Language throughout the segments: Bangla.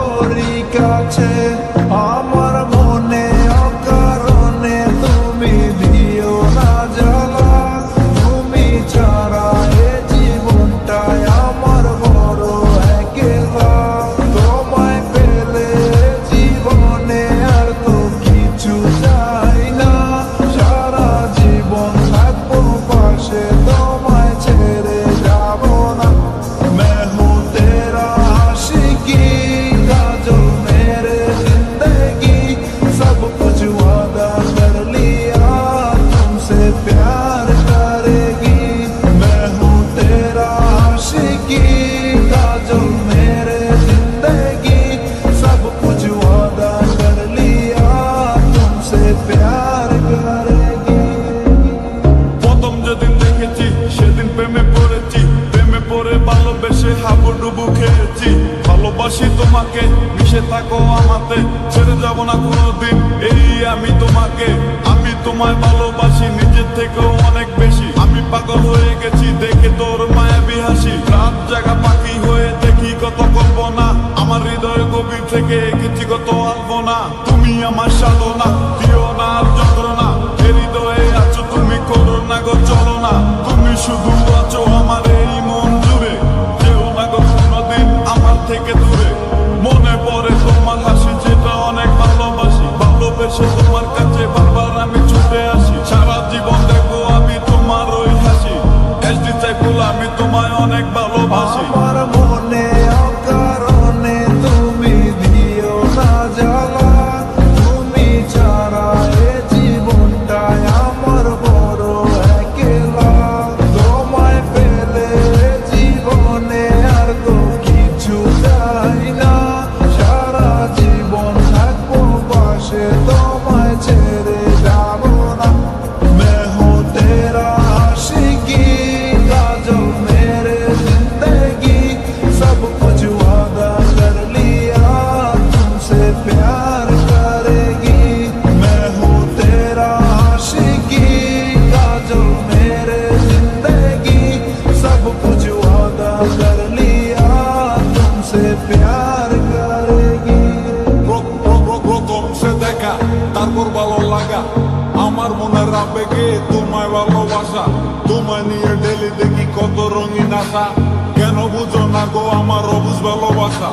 তোরই কাছে আমার মনে অকারণে তুমি দিও না জ্বালা তুমি ছাড়া এ জীবনটাই আমার বড় একলা তোমায় পেলে জীবনে আর তো কিছু চাই না সারা জীবন থাকবো পাশে তোমায় ছেড়ে যাব না मैं हूँ तेरा आशिकी काजल मेरे जिंदगी सब कुछ वादा कर लिया तुमसे प्यार करेगी मैं हूँ तेरा आशिकी काजल मेरे जिंदगी सब कुछ वादा कर लिया तुमसे प्यार करेगी প্রথম যেদিন দেখেছি সেদিন প্রেমে পড়েছি প্রেমে পড়ে ভালোবেসে হাবুডুবু খেয়েছি ভালোবাসি তোমাকে মিশে থাকো আমাতে ছেড়ে যাব না কোনোদিন এই আমি তোমাকে আমি তোমায় ভালোবাসি নিজের থেকেও অনেক বেশি আমি পাগল হয়ে গেছি দেখে তোর মায়াবী হাসি রাত জাগা পাখি হয়ে দেখি কত কল্পনা আমার হৃদয় গভীর থেকে এঁকেছি কত আলপনা তুমি আমার সাধনা দিও না আর যন্ত্রণা এ হৃদয়ে আছো তুমি করো না গো চলো না তুমি শুধু আছো আমার এই মন জুড়ে কেউ না গো কোনোদিন আমার থেকে দূরে মনে পড়ে তোমার হাসি যেটা অনেক ভালোবাসি ভালোবেসে তোমার কাছে বারবার আমি ছুটে আসি সারা জীবন দেখো আমি তোমার ওই হাসি এসডি সাইফুল আমি তোমায় অনেক ভালোবাসি আমার মনে অকারণে তুমি দিও না জ্বালা তুমি ছাড়া এ জীবনটাই আমার বড় একলা তোমায় পেলে জীবনে আর তো কিছু চাই না সারা জীবন থাকবো পাশে তোমায় ছেড়ে যাব না मैं हूँ तेरा आशिकी काजल मेरे जिंदगी सब कुछ वादा कर लिया तुमसे प्यार करेगी मैं हूँ तेरा आशिकी काजल मेरे जिंदगी सब कुछ वादा कर लिया तुमसे प्यार करेगी প্রথম সে দেখা তারপর ভালো লাগা আমার মনের আবেগে তোমায় ভালোবাসা তোমায় নিয়ে ডেলি দেখি কত রঙিন আশা কেন বুঝো না গো আমার অবুঝ ভালোবাসা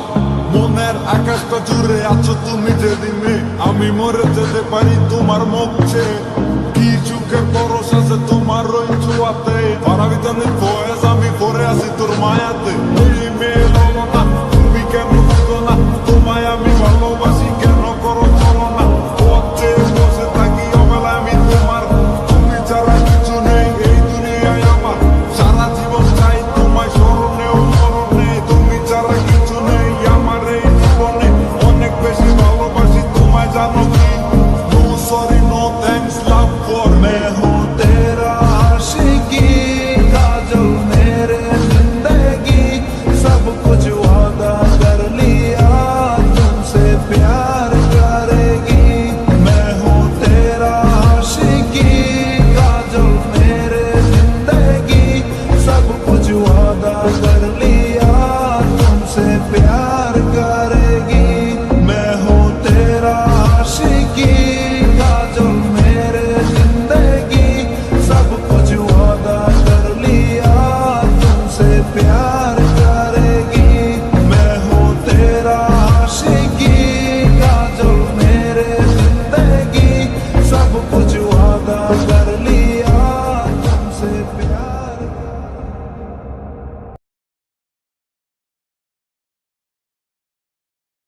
মনের আকাশটা জুড়ে আছো তুমি যেদিনে আমি মরে যেতে পারি তোমার মুখ চেয়ে কি চুকের পরশ আছে তোমার ওই ছোঁয়াতে পারাবিতানের ফয়েজ আমি পরে আছি তোর মায়াতে এই মেয়ে ললনা তুমি কেন